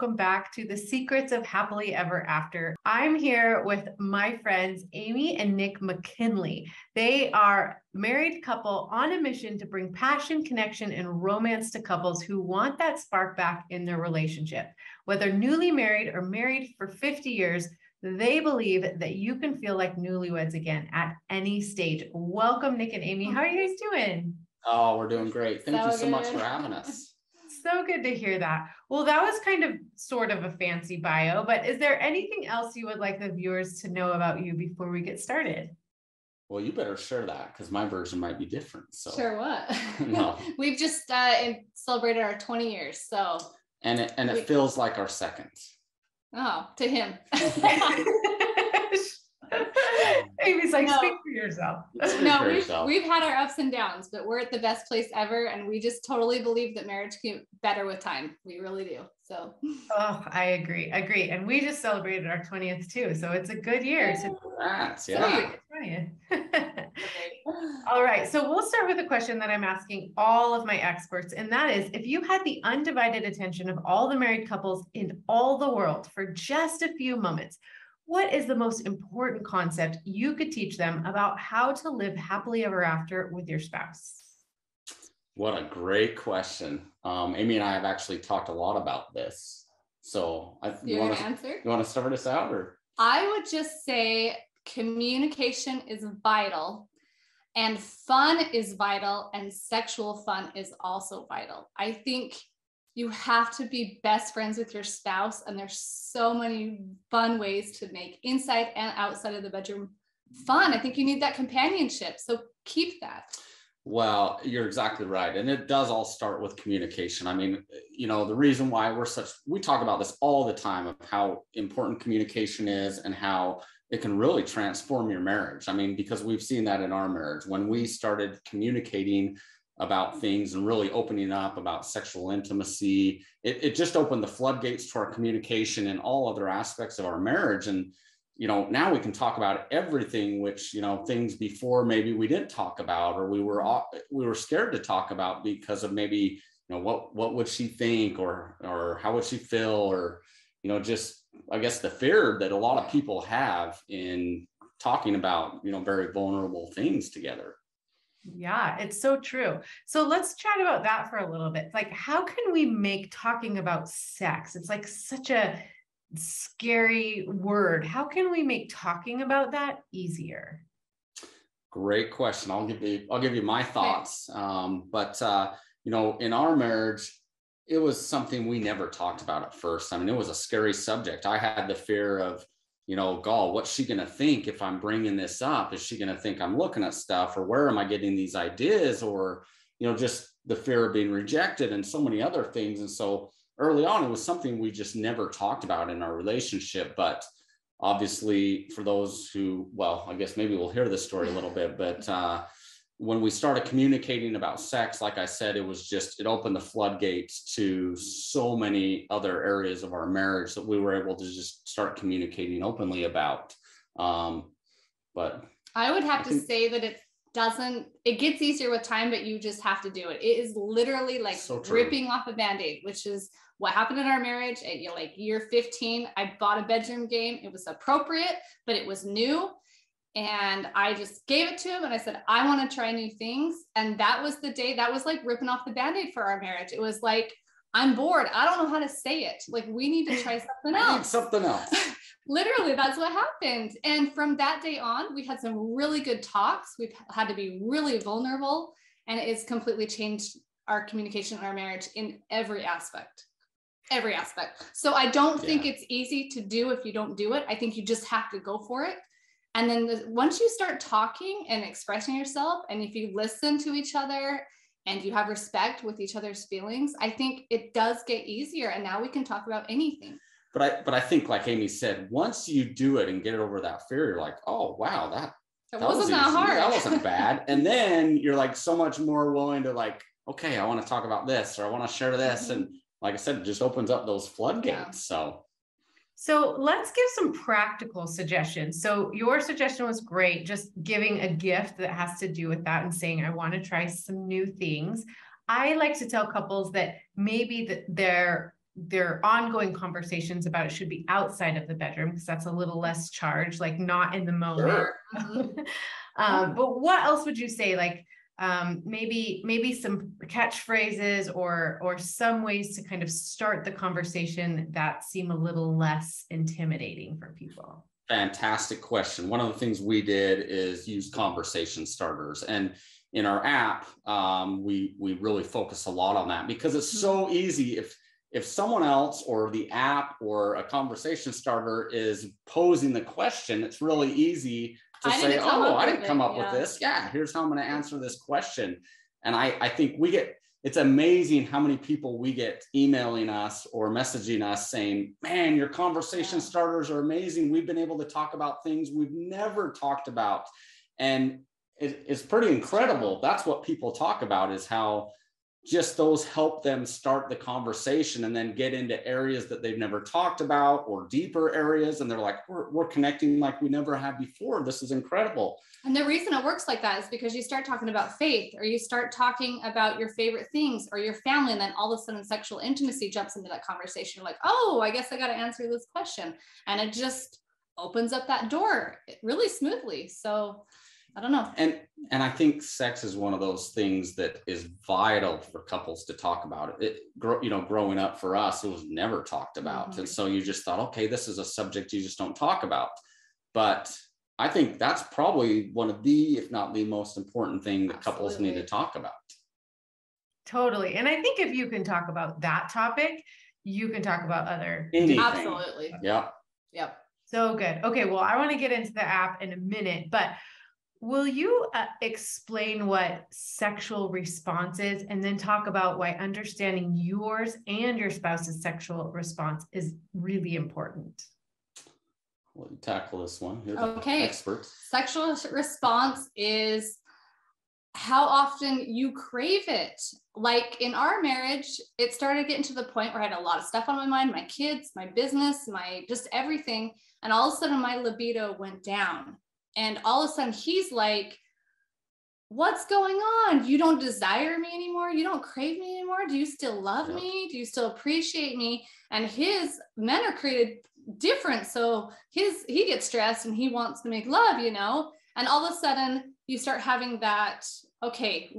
welcome back to the Secrets of Happily Ever After. I'm here with my friends, Amy and Nick McKinlay. They are a married couple on a mission to bring passion, connection, and romance to couples who want that spark back in their relationship. Whether newly married or married for 50 years, they believe that you can feel like newlyweds again at any stage. Welcome, Nick and Amy. How are you guys doing? Oh, we're doing great. Thank you so much for having us. So good to hear that. Well, that was kind of sort of a fancy bio, but is there anything else you would like the viewers to know about you before we get started? Well, you better share that because my version might be different. So sure, what? No. We've just celebrated our 20 years, so it feels like our second. Oh, to him. Amy's like, speak for yourself. We've had our ups and downs, but we're at the best place ever, and we just totally believe that marriage can get better with time. We really do. So. Oh, I agree. And we just celebrated our 20th too, so it's a good year. Yeah. 20th. All right, so we'll start with a question that I'm asking all of my experts, and that is, if you had the undivided attention of all the married couples in all the world for just a few moments, what is the most important concept you could teach them about how to live happily ever after with your spouse? What a great question. Amy and I have actually talked a lot about this. So you want to answer? You want to start us out? Or? I would just say communication is vital, and fun is vital, and sexual fun is also vital. I think you have to be best friends with your spouse, and there's so many fun ways to make inside and outside of the bedroom fun. I think you need that companionship, so keep that. Well, you're exactly right. And it does all start with communication. I mean, the reason why we talk about this all the time of how important communication is and how it can really transform your marriage. I mean, because we've seen that in our marriage. When we started communicating about things and really opening up about sexual intimacy, it just opened the floodgates to our communication and all other aspects of our marriage. And, now we can talk about everything, which, things before maybe we didn't talk about, or we were scared to talk about because of maybe, what would she think, or how would she feel, or, just, I guess, the fear that a lot of people have in talking about, very vulnerable things together. Yeah, it's so true. So let's chat about that for a little bit. Like, how can we make talking about sex? It's like such a scary word. How can we make talking about that easier? Great question. I'll give you my thoughts. But in our marriage, it was something we never talked about at first. I mean, it was a scary subject. I had the fear of, God, what's she going to think if I'm bringing this up? Is she going to think I'm looking at stuff, or where am I getting these ideas, or, just the fear of being rejected and so many other things. And so early on, it was something we just never talked about in our relationship. But obviously for those who, well, I guess maybe we'll hear this story a little bit, but when we started communicating about sex, like I said, it opened the floodgates to so many other areas of our marriage that we were able to just start communicating openly about. But I would have to say that it gets easier with time, but you just have to do it. It is literally like ripping off a Band-Aid, which is what happened in our marriage at year 15. I bought a bedroom game. It was appropriate, but it was new. And I just gave it to him and I said, I want to try new things. And that was the day that was like ripping off the Band-Aid for our marriage. It was like, I'm bored. I don't know how to say it. Like, we need to try something else. I need something else. Literally, that's what happened. And from that day on, we had some really good talks. We've had to be really vulnerable, and it's completely changed our communication in our marriage in every aspect. So I don't think it's easy to do if you don't do it. I think you just have to go for it. And then once you start talking and expressing yourself, and if you listen to each other and you have respect with each other's feelings, I think it does get easier. And now we can talk about anything. But I think, like Amy said, once you do it and get over that fear, you're like, oh, wow, that wasn't that hard. That wasn't bad. And then you're like so much more willing to like, okay, I want to talk about this, or I want to share this. And like I said, it just opens up those floodgates. Yeah. So let's give some practical suggestions. So your suggestion was great, just giving a gift that has to do with that and saying, I want to try some new things. I like to tell couples that maybe they're their ongoing conversations about it should be outside of the bedroom, because that's a little less charged, like not in the moment. Sure. But what else would you say? Like maybe some catchphrases or some ways to kind of start the conversation that seem a little less intimidating for people. Fantastic question. One of the things we did is use conversation starters, and in our app, we really focus a lot on that, because it's so easy if someone else or the app or a conversation starter is posing the question, it's really easy to say, oh, I didn't come up with this. Yeah, here's how I'm going to answer this question. And I think it's amazing how many people we get emailing us or messaging us saying, man, your conversation starters are amazing. We've been able to talk about things we've never talked about. And it's pretty incredible. That's what people talk about, is how just those help them start the conversation and then get into areas that they've never talked about, or deeper areas. And they're like, we're connecting like we never have before. This is incredible. And the reason it works like that is because you start talking about faith, or you start talking about your favorite things or your family. And then all of a sudden sexual intimacy jumps into that conversation. You're like, oh, I guess I got to answer this question. And it just opens up that door really smoothly. So I don't know. And I think sex is one of those things that is vital for couples to talk about. Growing up for us, it was never talked about. And so you just thought, okay, this is a subject you just don't talk about. But I think that's probably one of the, if not the most important thing that couples need to talk about. Totally. And I think if you can talk about that topic, you can talk about other. Anything. Absolutely. Yep. So good. Okay. Well, I want to get into the app in a minute, but will you explain what sexual response is, and then talk about why understanding yours and your spouse's sexual response is really important? Well, you tackle this one. You're the expert. Sexual response is how often you crave it. Like in our marriage, it started getting to the point where I had a lot of stuff on my mind, my kids, my business, my just everything. And all of a sudden my libido went down. And all of a sudden he's like, what's going on? You don't desire me anymore? You don't crave me anymore? Do you still love me? Do you still appreciate me? And his men are created different. So he gets stressed and he wants to make love, and all of a sudden you start having that, okay,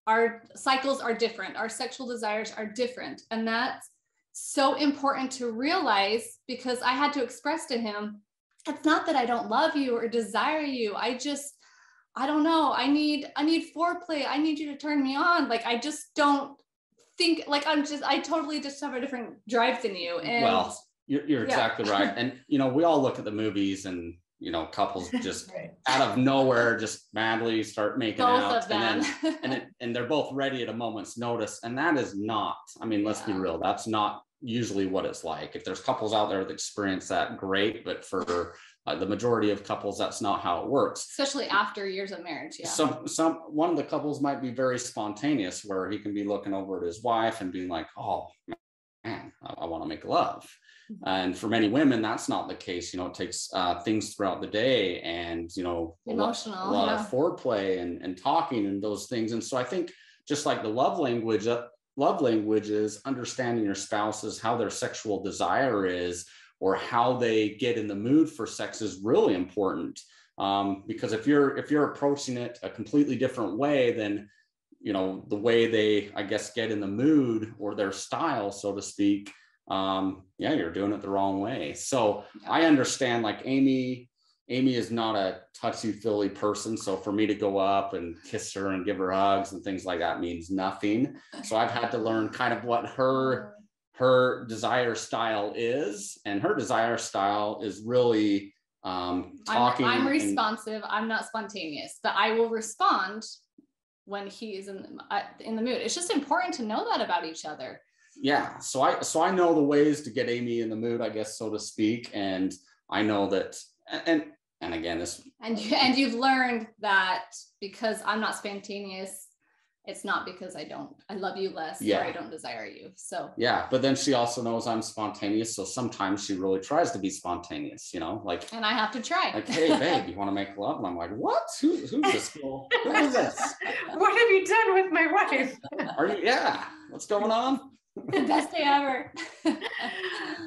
our cycles are different. Our sexual desires are different. And that's so important to realize, because I had to express to him, it's not that I don't love you or desire you. I don't know. I need foreplay. I need you to turn me on. Like, I just don't think like I totally just have a different drive than you. And well, you're exactly right. And, we all look at the movies and, couples just out of nowhere, just madly start making out, and they're both ready at a moment's notice. And that is not, let's be real. That's not usually what it's like. If there's couples out there that experience that, great. But for the majority of couples, that's not how it works. Especially after years of marriage. Yeah. One of the couples might be very spontaneous, where he can be looking over at his wife and being like, oh man, I want to make love. And for many women, that's not the case. It takes things throughout the day, and emotional, a lot of foreplay and talking and those things. And so I think, just like the love language is understanding your spouse's, how their sexual desire is, or how they get in the mood for sex, is really important. Because if you're approaching it a completely different way than the way they, I guess, get in the mood, or their style, so to speak, you're doing it the wrong way. So I understand, like Amy is not a touchy-feely person. So for me to go up and kiss her and give her hugs and things like that means nothing. So I've had to learn kind of what her desire style is. And her desire style is really talking. I'm responsive. I'm not spontaneous, but I will respond when he is in the mood. It's just important to know that about each other. Yeah. So I know the ways to get Amy in the mood, I guess, so to speak. And I know that, and again, this. And you've learned that because I'm not spontaneous, it's not because I love you less, or I don't desire you. So. Yeah. But then she also knows I'm spontaneous. So sometimes she really tries to be spontaneous, like. And I have to try. Like, hey, babe, you want to make love? And I'm like, what? Who's this girl? Who is this? What have you done with my wife? Are you? Yeah. What's going on? The best day ever.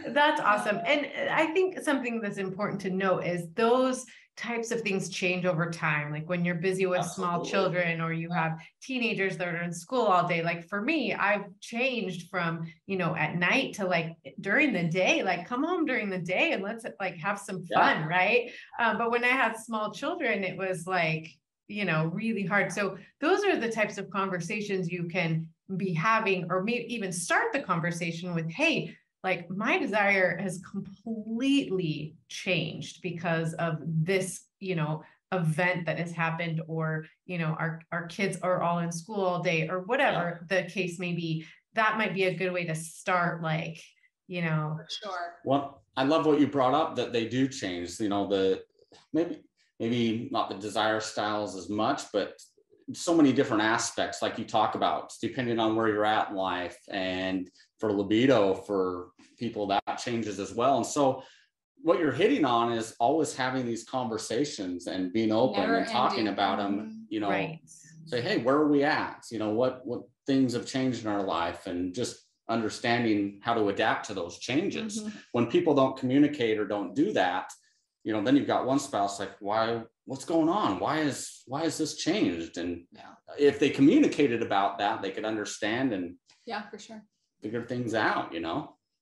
That's awesome. And I think something that's important to note is those types of things change over time. Like when you're busy with small children, or you have teenagers that are in school all day. Like for me, I've changed from, at night to like during the day, like come home during the day and let's like have some fun. Right. But when I had small children, it was like, really hard. So those are the types of conversations you can be having, or maybe even start the conversation with, hey, like my desire has completely changed because of this, event that has happened, or, our kids are all in school all day, or whatever the case may be. That might be a good way to start, like, For sure. Well, I love what you brought up, that they do change, maybe not the desire styles as much, but so many different aspects, like you talk about, depending on where you're at in life. And for libido, for people, that changes as well. And so what you're hitting on is always having these conversations and being open and talking about them, right. Say, hey, where are we at? What things have changed in our life, and just understanding how to adapt to those changes. When people don't communicate or don't do that, then you've got one spouse like, what's going on? Why is this changed? And if they communicated about that, they could understand and for sure, figure things out,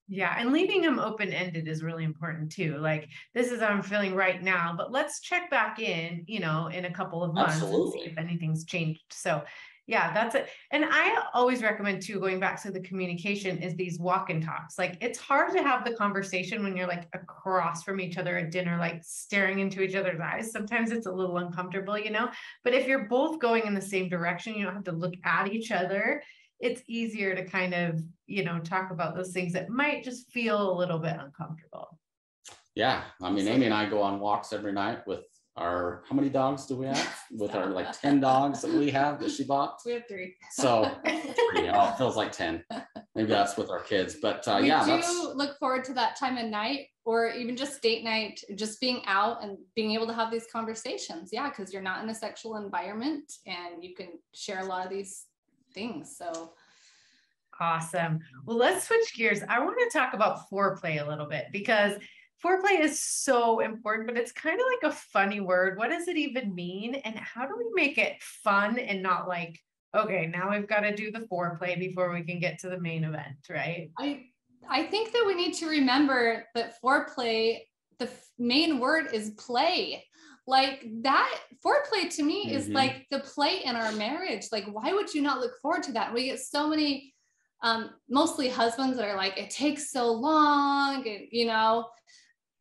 Yeah. And leaving them open-ended is really important too. Like, this is how I'm feeling right now, but let's check back in, in a couple of months and see if anything's changed. So yeah, that's it. And I always recommend too, going back to the communication, is these walk and talks. Like, it's hard to have the conversation when you're like across from each other at dinner, like staring into each other's eyes. Sometimes it's a little uncomfortable, but if you're both going in the same direction, you don't have to look at each other. It's easier to kind of, talk about those things that might just feel a little bit uncomfortable. Yeah. I mean, Amy and I go on walks every night with how many dogs do we have? With our like 10 dogs that we have that she bought? We have 3. So 3, it feels like 10. Maybe that's with our kids, but we do look forward to that time of night, or even just date night, just being out and being able to have these conversations. Yeah, because you're not in a sexual environment and you can share a lot of these things. So awesome. Well, let's switch gears. I want to talk about foreplay a little bit, because foreplay is so important, but it's kind of like a funny word. What does it even mean? And how do we make it fun and not like, okay, now we've got to do the foreplay before we can get to the main event, right? I think that we need to remember that foreplay, the main word is play. Like, that foreplay to me is like the play in our marriage. Like, why would you not look forward to that? We get so many, mostly husbands that are like, it takes so long, and,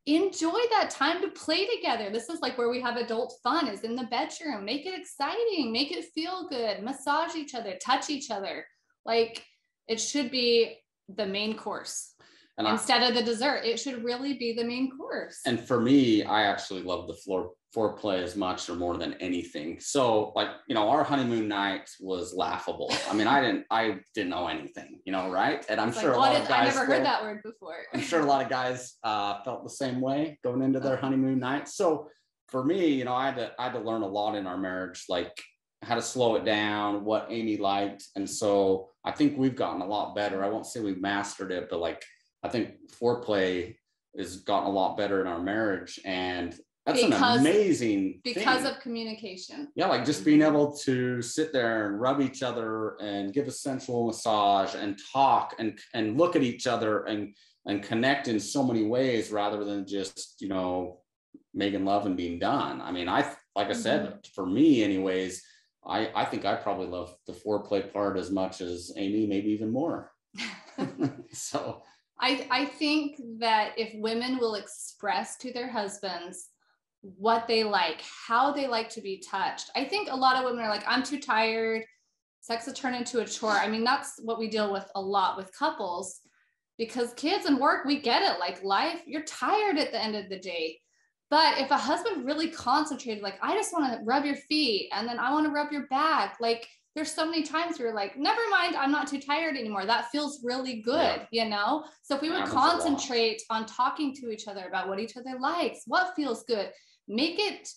enjoy that time to play together. This is like where we have adult fun, is in the bedroom. Make it exciting, make it feel good, massage each other, touch each other. Like, it should be the main course. And instead of the dessert, it should really be the main course. And for me, I actually love the foreplay as much or more than anything. So like, our honeymoon night was laughable. I mean, I didn't know anything, right? And I'm sure a lot of guys, I never heard that word before. I'm sure a lot of guys felt the same way going into their honeymoon night. So for me, I had to learn a lot in our marriage, like how to slow it down, what Amy liked. And so I think we've gotten a lot better. I won't say we've mastered it, but like, I think foreplay has gotten a lot better in our marriage, and that's an amazing because thing. Of communication. Yeah, like just being able to sit there and rub each other and give a sensual massage and talk and look at each other and connect in so many ways, rather than just making love and being done. I mean, like I said, for me anyways, I think I probably love the foreplay part as much as Amy, maybe even more. So I think that if women will express to their husbands what they like, how they like to be touched, I think a lot of women are like, I'm too tired. Sex has turned into a chore. I mean, that's what we deal with a lot with couples, because kids and work, we get it. Like life, you're tired at the end of the day. But if a husband really concentrated, like, I just want to rub your feet and then I want to rub your back, like, there's so many times where you're like, never mind, I'm not too tired anymore. That feels really good, So if we would concentrate on talking to each other about what each other likes, what feels good, make it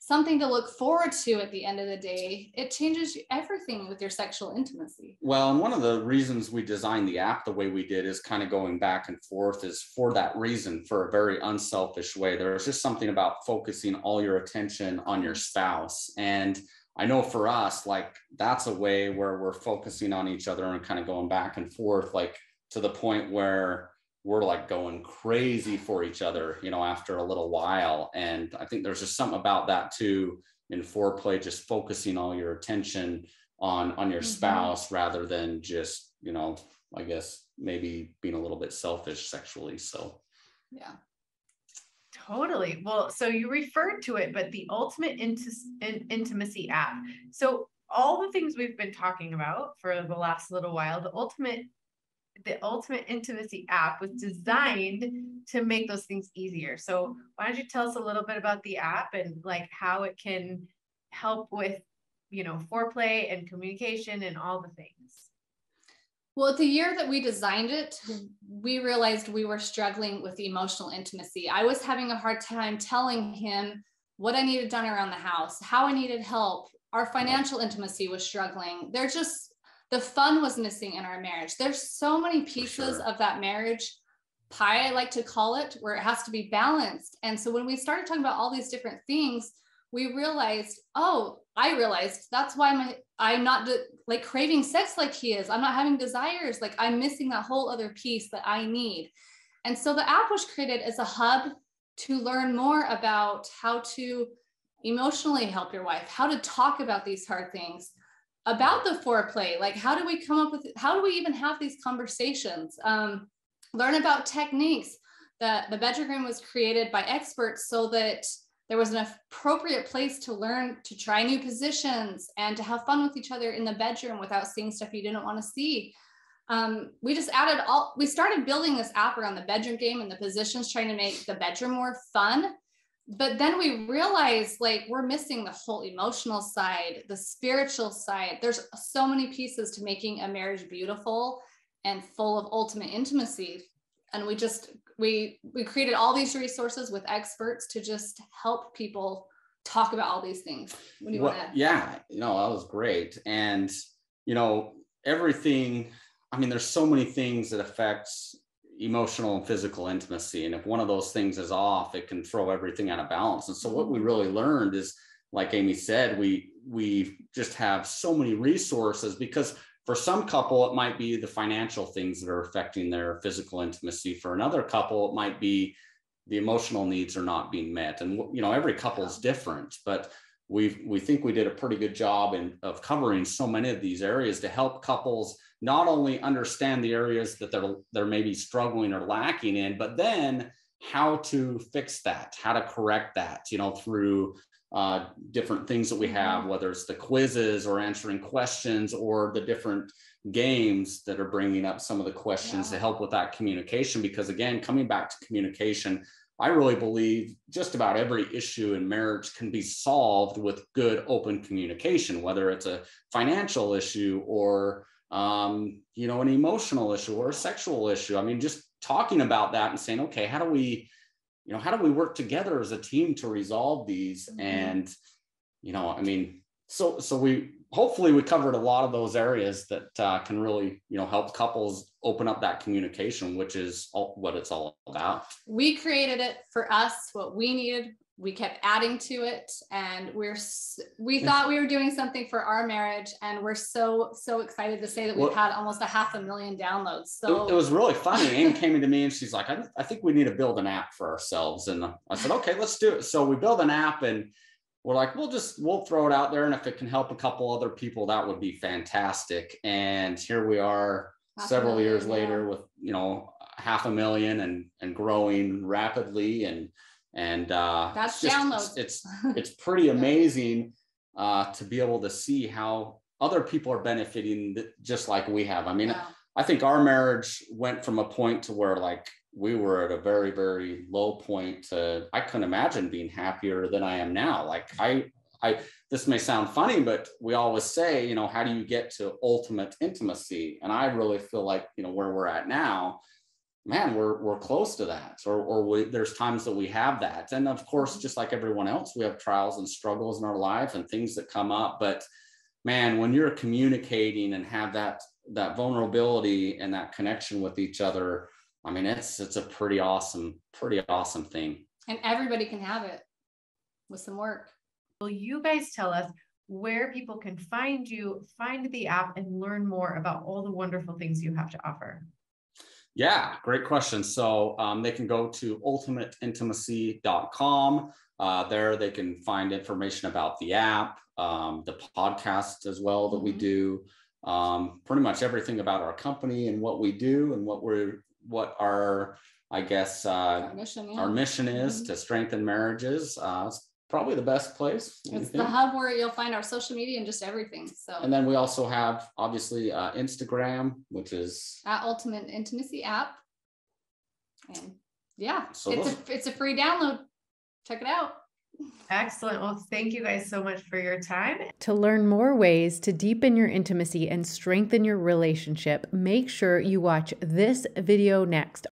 something to look forward to at the end of the day, it changes everything with your sexual intimacy. Well, and one of the reasons we designed the app the way we did is kind of going back and forth is for that reason, for a very unselfish way. There's just something about focusing all your attention on your spouse. And I know for us, like that's a way where we're focusing on each other and kind of going back and forth, like to the point where we're like going crazy for each other, you know, after a little while. And I think there's just something about that too in foreplay, just focusing all your attention on your spouse rather than just, you know, I guess maybe being a little bit selfish sexually. So yeah. Totally. Well, so you referred to it, but the ultimate intimacy app. So all the things we've been talking about for the last little while, the ultimate intimacy app was designed to make those things easier. So why don't you tell us a little bit about the app and like how it can help with, you know, foreplay and communication and all the things? Well, the year that we designed it, we realized we were struggling with emotional intimacy. I was having a hard time telling him what I needed done around the house, how I needed help. Our financial intimacy was struggling. The fun was missing in our marriage. There's so many pieces of that marriage pie, I like to call it, where it has to be balanced. And so when we started talking about all these different things, I realized that's why I'm not like craving sex like he is. I'm not having desires. Like I'm missing that whole other piece that I need. And so the app was created as a hub to learn more about how to emotionally help your wife, how to talk about these hard things, about the foreplay. Like how do we even have these conversations? Learn about techniques. The bedroom room was created by experts so that there was an appropriate place to learn to try new positions and to have fun with each other in the bedroom without seeing stuff you didn't want to see. We started building this app around the bedroom game and the positions, trying to make the bedroom more fun. But then we realized like we're missing the whole emotional side, the spiritual side. There's so many pieces to making a marriage beautiful and full of ultimate intimacy. And we created all these resources with experts to just help people talk about all these things. What do you want to add? Yeah, you know, that was great. And, you know, everything, I mean, there's so many things that affects emotional and physical intimacy. And if one of those things is off, it can throw everything out of balance. And so what we really learned is, like Amy said, we just have so many resources, because for some couple, it might be the financial things that are affecting their physical intimacy. For another couple, it might be the emotional needs are not being met. And, you know, every couple is different, but we think we did a pretty good job of covering so many of these areas to help couples not only understand the areas that they're maybe struggling or lacking in, but then how to fix that, how to correct that, you know, through different things that we have, whether it's the quizzes or answering questions or the different games that are bringing up some of the questions to help with that communication. Because again, coming back to communication, I really believe just about every issue in marriage can be solved with good open communication, whether it's a financial issue or you know, an emotional issue or a sexual issue. I mean, just talking about that and saying, okay, how do we work together as a team to resolve these? And, you know, I mean, so hopefully we covered a lot of those areas that can really, you know, help couples open up that communication, which is what it's all about. We created it for us, what we needed. We kept adding to it, and we thought we were doing something for our marriage, and we're so excited to say that we've had almost 500,000 downloads. So it was really funny. Amy came into me and she's like, I think we need to build an app for ourselves. And I said, okay, let's do it. So we build an app, and we're like, we'll throw it out there, and if it can help a couple other people, that would be fantastic. And here we are several years later with, you know, 500,000 and growing rapidly. And that's just downloads. It's pretty amazing to be able to see how other people are benefiting just like we have. I mean, I think our marriage went from a point to where like we were at a very, very low point to, I couldn't imagine being happier than I am now. Like this may sound funny, but we always say, you know, how do you get to ultimate intimacy? And I really feel like, you know, where we're at now, man, we're close to that, or there's times that we have that. And of course, just like everyone else, we have trials and struggles in our life and things that come up. But man, when you're communicating and have that vulnerability and that connection with each other, I mean, it's a pretty awesome thing. And everybody can have it with some work. Will you guys tell us where people can find you, find the app, and learn more about all the wonderful things you have to offer? Yeah, great question. So they can go to ultimateintimacy.com. There they can find information about the app, the podcast as well that we do, pretty much everything about our company and what we do and what our, I guess, our mission is to strengthen marriages. It's probably the best place. It's the hub where you'll find our social media and just everything. So, and then we also have obviously Instagram, which is at Ultimate Intimacy app. And yeah, so it's a free download. Check it out. Excellent. Well, thank you guys so much for your time. To learn more ways to deepen your intimacy and strengthen your relationship, make sure you watch this video next